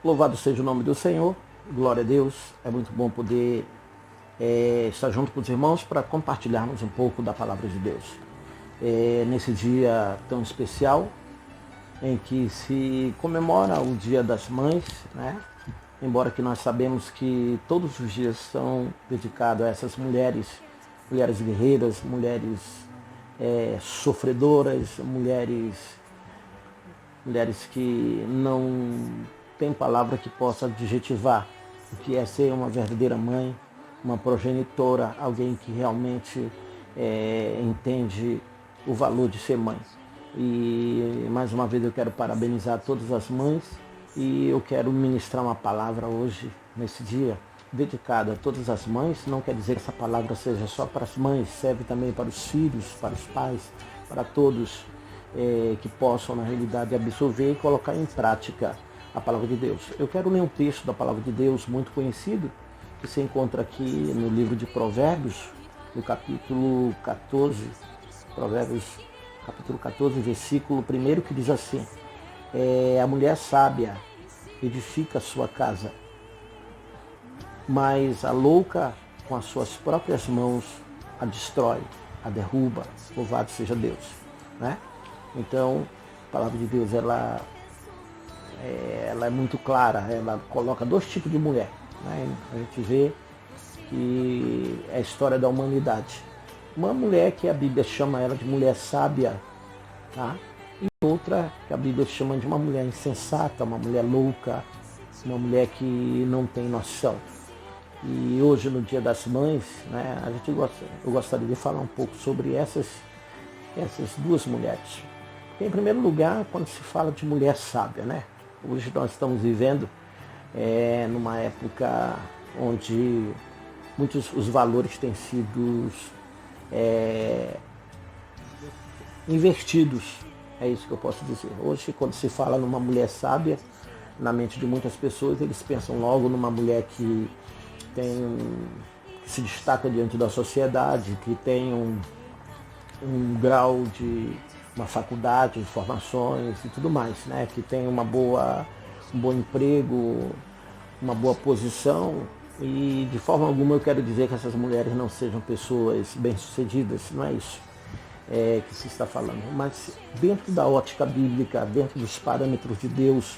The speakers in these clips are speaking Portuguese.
Louvado seja o nome do Senhor, glória a Deus. É muito bom poder estar junto com os irmãos para compartilharmos um pouco da palavra de Deus. Nesse dia tão especial em que se comemora o Dia das Mães, né? Embora que nós sabemos que todos os dias são dedicados a essas mulheres, mulheres guerreiras, mulheres sofredoras, mulheres que não tem palavra que possa adjetivar o que é ser uma verdadeira mãe, uma progenitora, alguém que realmente entende o valor de ser mãe. E mais uma vez eu quero parabenizar todas as mães e eu quero ministrar uma palavra hoje, nesse dia, dedicada a todas as mães. Não quer dizer que essa palavra seja só para as mães, serve também para os filhos, para os pais, para todos que possam, na realidade, absorver e colocar em prática a palavra de Deus. Eu quero ler um texto da palavra de Deus muito conhecido, que se encontra aqui no livro de Provérbios, no capítulo 14, Provérbios capítulo 14, versículo 1, que diz assim: a mulher sábia edifica a sua casa, mas a louca com as suas próprias mãos a destrói, a derruba. Louvado seja Deus, né? Então, a palavra de Deus, ela é muito clara, ela coloca dois tipos de mulher, né? A gente vê que é a história da humanidade. Uma mulher que a Bíblia chama ela de mulher sábia, tá? E outra que a Bíblia chama de uma mulher insensata, uma mulher louca, uma mulher que não tem noção. E hoje, no Dia das Mães, né, eu gostaria de falar um pouco sobre essas duas mulheres. Porque, em primeiro lugar, quando se fala de mulher sábia, né? Hoje nós estamos vivendo numa época onde muitos os valores têm sido invertidos. É isso que eu posso dizer. Hoje, quando se fala numa mulher sábia, na mente de muitas pessoas, eles pensam logo numa mulher que se destaca diante da sociedade, que tem um grau de uma faculdade, de formações e tudo mais, né? Que tem um bom emprego, uma boa posição. E de forma alguma eu quero dizer que essas mulheres não sejam pessoas bem-sucedidas, não é isso que se está falando. Mas dentro da ótica bíblica, dentro dos parâmetros de Deus,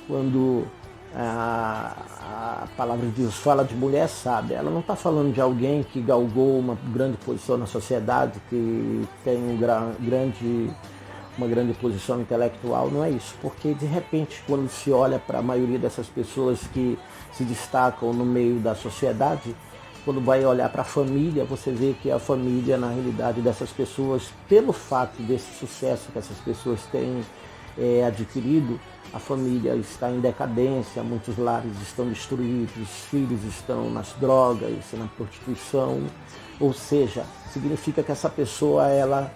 quando a palavra de Deus fala de mulher sábia, ela não está falando de alguém que galgou uma grande posição na sociedade, que tem uma grande posição intelectual, não é isso. Porque de repente, quando se olha para a maioria dessas pessoas que se destacam no meio da sociedade, quando vai olhar para a família, você vê que a família, na realidade dessas pessoas, pelo fato desse sucesso que essas pessoas têm adquirido, a família está em decadência, muitos lares estão destruídos, os filhos estão nas drogas, na prostituição. Ou seja, significa que essa pessoa ela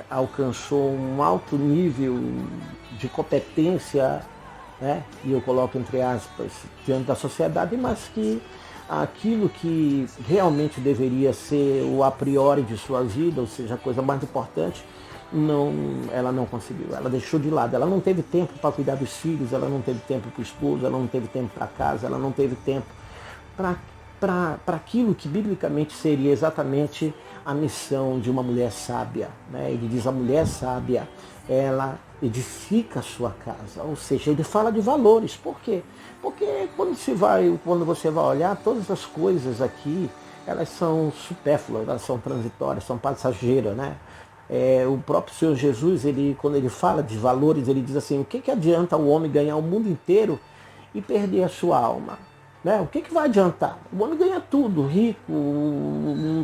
alcançou um alto nível de competência, né? E eu coloco entre aspas, diante da sociedade, mas que aquilo que realmente deveria ser o a priori de sua vida, ou seja, a coisa mais importante, ela não conseguiu, ela deixou de lado, ela não teve tempo para cuidar dos filhos, ela não teve tempo para o esposo, ela não teve tempo para casa, ela não teve tempo para aquilo que biblicamente seria exatamente a missão de uma mulher sábia, né? Ele diz: a mulher sábia, ela edifica a sua casa, ou seja, ele fala de valores. Por quê? Porque quando você vai olhar, todas as coisas aqui, elas são supérfluas, elas são transitórias, são passageiras, né? O próprio Senhor Jesus, quando ele fala de valores, ele diz assim: o que adianta o homem ganhar o mundo inteiro e perder a sua alma? Né? O que vai adiantar? O homem ganha tudo, rico,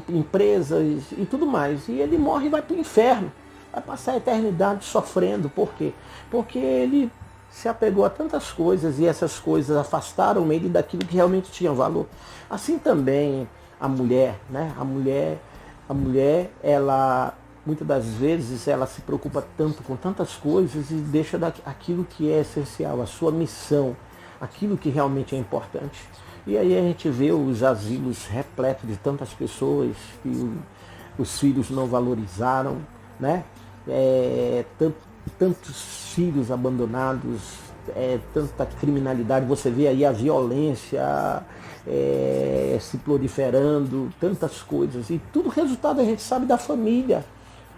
empresas e tudo mais, e ele morre e vai para o inferno, vai passar a eternidade sofrendo. Por quê? Porque ele se apegou a tantas coisas e essas coisas afastaram ele daquilo que realmente tinha valor. Assim também a mulher, né? A mulher, ela muitas das vezes ela se preocupa tanto com tantas coisas e deixa aquilo que é essencial, a sua missão, aquilo que realmente é importante. E aí a gente vê os asilos repletos de tantas pessoas que os filhos não valorizaram, né? Tantos filhos abandonados, tanta criminalidade, você vê aí a violência se proliferando, tantas coisas. E tudo resultado, a gente sabe, da família.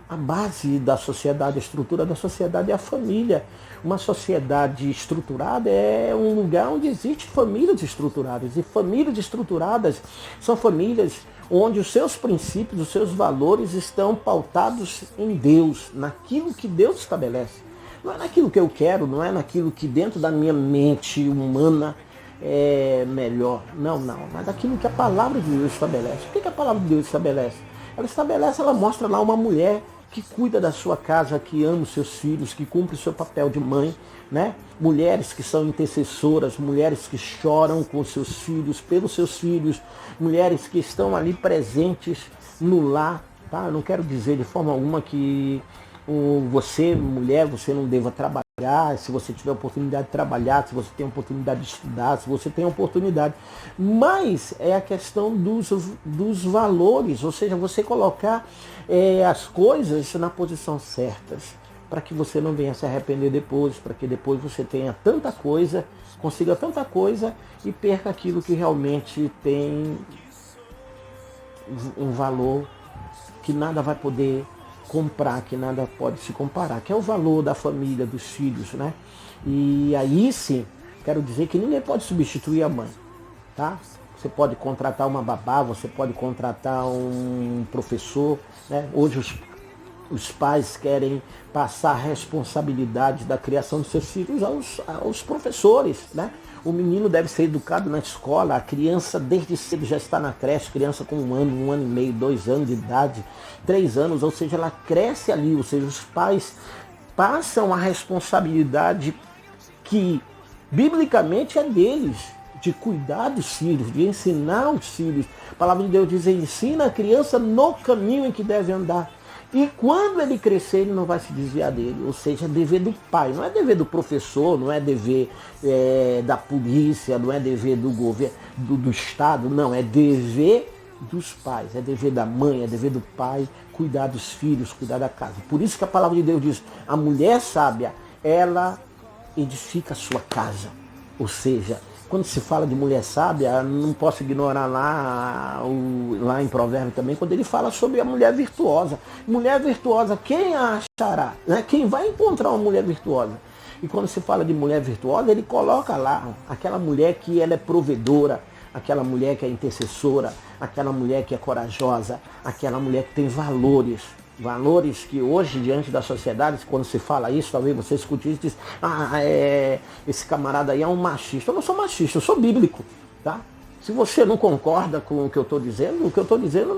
A base da sociedade, a estrutura da sociedade é a família. Uma sociedade estruturada é um lugar onde existem famílias estruturadas. E famílias estruturadas são famílias onde os seus princípios, os seus valores estão pautados em Deus, naquilo que Deus estabelece. Não é naquilo que eu quero, não é naquilo que dentro da minha mente humana é melhor. Não, mas daquilo que a palavra de Deus estabelece. O que a palavra de Deus estabelece? Ela mostra lá uma mulher que cuida da sua casa, que ama os seus filhos, que cumpre o seu papel de mãe, né? Mulheres que são intercessoras, mulheres que choram com os seus filhos, pelos seus filhos, mulheres que estão ali presentes no lar, tá? Eu não quero dizer de forma alguma que você, mulher, você não deva trabalhar, se você tiver oportunidade de trabalhar, se você tem oportunidade de estudar, se você tem oportunidade. Mas é a questão dos valores, ou seja, você colocar as coisas na posição certas, para que você não venha se arrepender depois, para que depois você tenha tanta coisa, consiga tanta coisa e perca aquilo que realmente tem um valor que nada vai poder comprar, que nada pode se comparar, que é o valor da família, dos filhos, né? E aí sim, quero dizer que ninguém pode substituir a mãe, tá? Você pode contratar uma babá, você pode contratar um professor, né? Hoje os pais querem passar a responsabilidade da criação dos seus filhos aos professores, né? O menino deve ser educado na escola, a criança desde cedo já está na creche, criança com 1 ano e meio, 2 anos de idade, 3 anos, ou seja, ela cresce ali, ou seja, os pais passam a responsabilidade que biblicamente é deles, de cuidar dos filhos, de ensinar os filhos. A palavra de Deus diz, ensina a criança no caminho em que deve andar. E quando ele crescer, ele não vai se desviar dele. Ou seja, é dever do pai, não é dever do professor, não é dever da polícia, não é dever do governo, do Estado, não, é dever dos pais, é dever da mãe, é dever do pai cuidar dos filhos, cuidar da casa. Por isso que a palavra de Deus diz, a mulher sábia, ela edifica a sua casa. Ou seja, quando se fala de mulher sábia, não posso ignorar lá em Provérbio também, quando ele fala sobre a mulher virtuosa. Mulher virtuosa, quem a achará? Né? Quem vai encontrar uma mulher virtuosa? E quando se fala de mulher virtuosa, ele coloca lá aquela mulher que ela é provedora, aquela mulher que é intercessora, aquela mulher que é corajosa, aquela mulher que tem valores. Valores que hoje, diante da sociedade, quando se fala isso, talvez você escute isso e diz, esse camarada aí é um machista. Eu não sou machista, eu sou bíblico, tá? Se você não concorda com o que eu estou dizendo, o que eu estou dizendo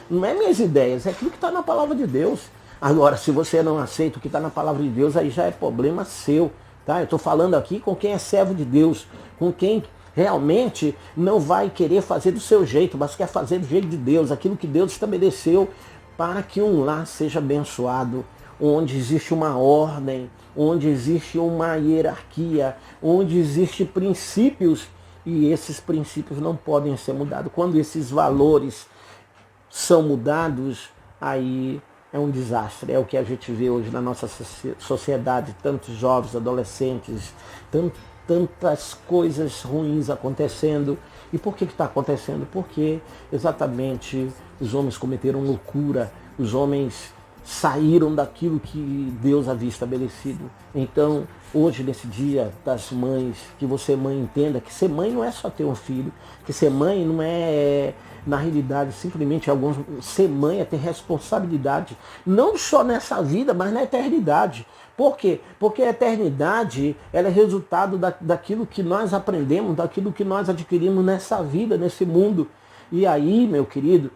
não é minhas ideias, é aquilo que está na palavra de Deus. Agora, se você não aceita o que está na palavra de Deus, aí já é problema seu, tá? Eu estou falando aqui com quem é servo de Deus, com quem realmente não vai querer fazer do seu jeito, mas quer fazer do jeito de Deus, aquilo que Deus estabeleceu para que um lar seja abençoado, onde existe uma ordem, onde existe uma hierarquia, onde existem princípios, e esses princípios não podem ser mudados. Quando esses valores são mudados, aí é um desastre. É o que a gente vê hoje na nossa sociedade, tantos jovens, adolescentes, tantas coisas ruins acontecendo. E por que está acontecendo? Porque exatamente os homens cometeram loucura, os homens saíram daquilo que Deus havia estabelecido. Então, hoje, nesse dia das mães, que você, mãe, entenda que ser mãe não é só ter um filho, que ser mãe não é, na realidade, simplesmente ser mãe é ter responsabilidade, não só nessa vida, mas na eternidade. Por quê? Porque a eternidade ela é resultado daquilo que nós aprendemos, daquilo que nós adquirimos nessa vida, nesse mundo. E aí, meu querido,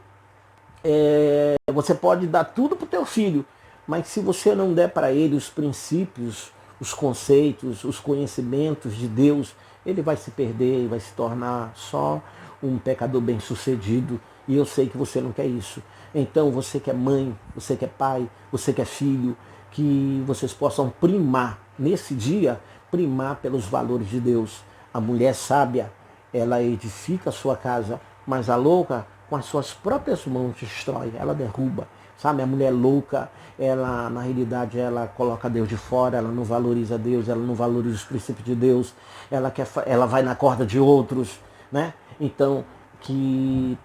você pode dar tudo para o teu filho, mas se você não der para ele os princípios, os conceitos, os conhecimentos de Deus, ele vai se perder e vai se tornar só um pecador bem-sucedido. E eu sei que você não quer isso. Então, você que é mãe, você que é pai, você que é filho, que vocês possam primar, nesse dia, primar pelos valores de Deus. A mulher sábia, ela edifica a sua casa, mas a louca, com as suas próprias mãos, destrói, ela derruba. Sabe, a mulher louca, ela na realidade ela coloca Deus de fora, ela não valoriza Deus, ela não valoriza os princípios de Deus, ela vai na corda de outros, né? Então, que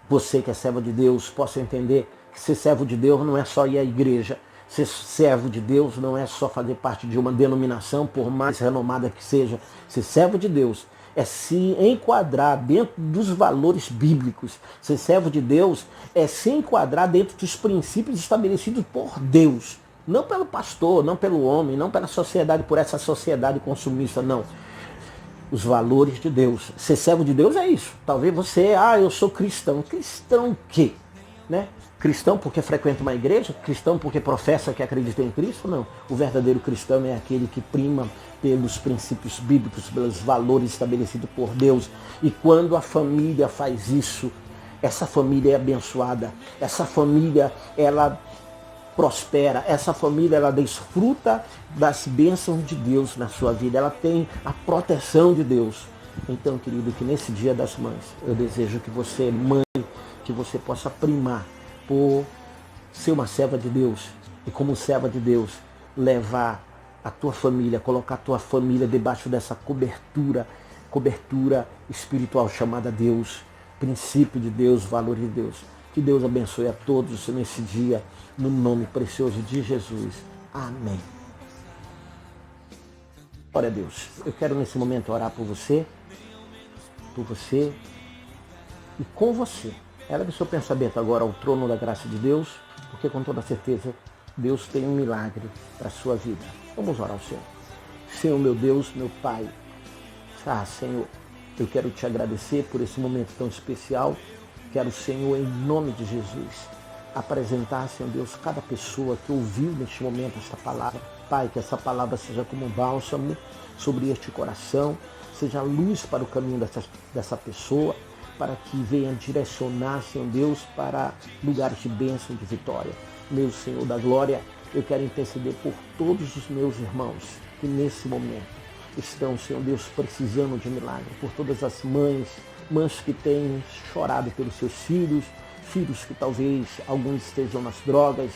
você que é servo de Deus possa entender que ser servo de Deus não é só ir à igreja. Ser servo de Deus não é só fazer parte de uma denominação, por mais renomada que seja. Ser servo de Deus é se enquadrar dentro dos valores bíblicos. Ser servo de Deus é se enquadrar dentro dos princípios estabelecidos por Deus. Não pelo pastor, não pelo homem, não pela sociedade, por essa sociedade consumista, não. Os valores de Deus. Ser servo de Deus é isso. Talvez você, eu sou cristão. Cristão o quê? Né? Cristão porque frequenta uma igreja? Cristão porque professa que acredita em Cristo? Não. O verdadeiro cristão é aquele que prima pelos princípios bíblicos, pelos valores estabelecidos por Deus. E quando a família faz isso, essa família é abençoada. Essa família, ela prospera. Essa família, ela desfruta das bênçãos de Deus na sua vida. Ela tem a proteção de Deus. Então, querido, que nesse Dia das Mães, eu desejo que você, mãe, que você possa primar por ser uma serva de Deus e como serva de Deus levar a tua família, colocar a tua família debaixo dessa cobertura espiritual chamada Deus, princípio de Deus, valor de Deus. Que Deus abençoe a todos nesse dia, no nome precioso de Jesus. Amém. Glória a Deus. Eu quero nesse momento orar por você e com você. Eleve seu pensamento agora ao trono da graça de Deus, porque com toda certeza Deus tem um milagre para a sua vida. Vamos orar ao Senhor. Senhor, meu Deus, meu Pai. Senhor, eu quero te agradecer por esse momento tão especial. Quero, Senhor, em nome de Jesus, apresentar, Senhor Deus, cada pessoa que ouviu neste momento esta palavra. Pai, que essa palavra seja como um bálsamo sobre este coração, seja luz para o caminho dessa pessoa, para que venha direcionar, Senhor Deus, para lugares de bênção, de vitória. Meu Senhor da glória, eu quero interceder por todos os meus irmãos que nesse momento estão, Senhor Deus, precisando de milagre, por todas as mães que têm chorado pelos seus filhos que talvez alguns estejam nas drogas,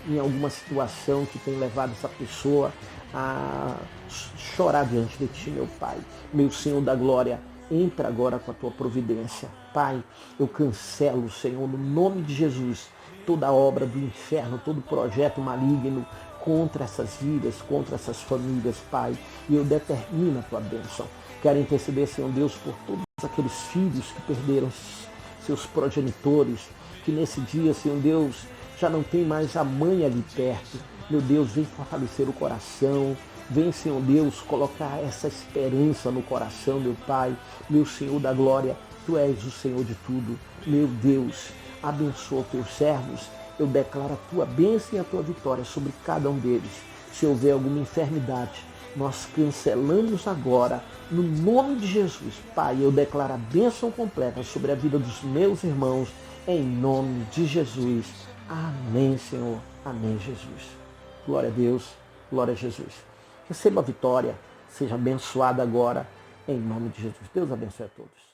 em alguma situação que tem levado essa pessoa a chorar diante de Ti, meu Pai. Meu Senhor da glória, entra agora com a Tua providência. Pai, eu cancelo, Senhor, no nome de Jesus, toda obra do inferno, todo projeto maligno contra essas vidas, contra essas famílias, Pai. E eu determino a Tua bênção. Quero interceder, Senhor Deus, por todos aqueles filhos que perderam seus progenitores, que nesse dia, Senhor Deus, já não tem mais a mãe ali perto. Meu Deus, vem fortalecer o coração. Vem, Senhor Deus, colocar essa esperança no coração, meu Pai. Meu Senhor da glória, Tu és o Senhor de tudo. Meu Deus, abençoa Teus servos. Eu declaro a Tua bênção e a Tua vitória sobre cada um deles. Se houver alguma enfermidade, nós cancelamos agora, no nome de Jesus. Pai, eu declaro a bênção completa sobre a vida dos meus irmãos, em nome de Jesus. Amém, Senhor. Amém, Jesus. Glória a Deus. Glória a Jesus. Receba a vitória. Seja abençoado agora, em nome de Jesus. Deus abençoe a todos.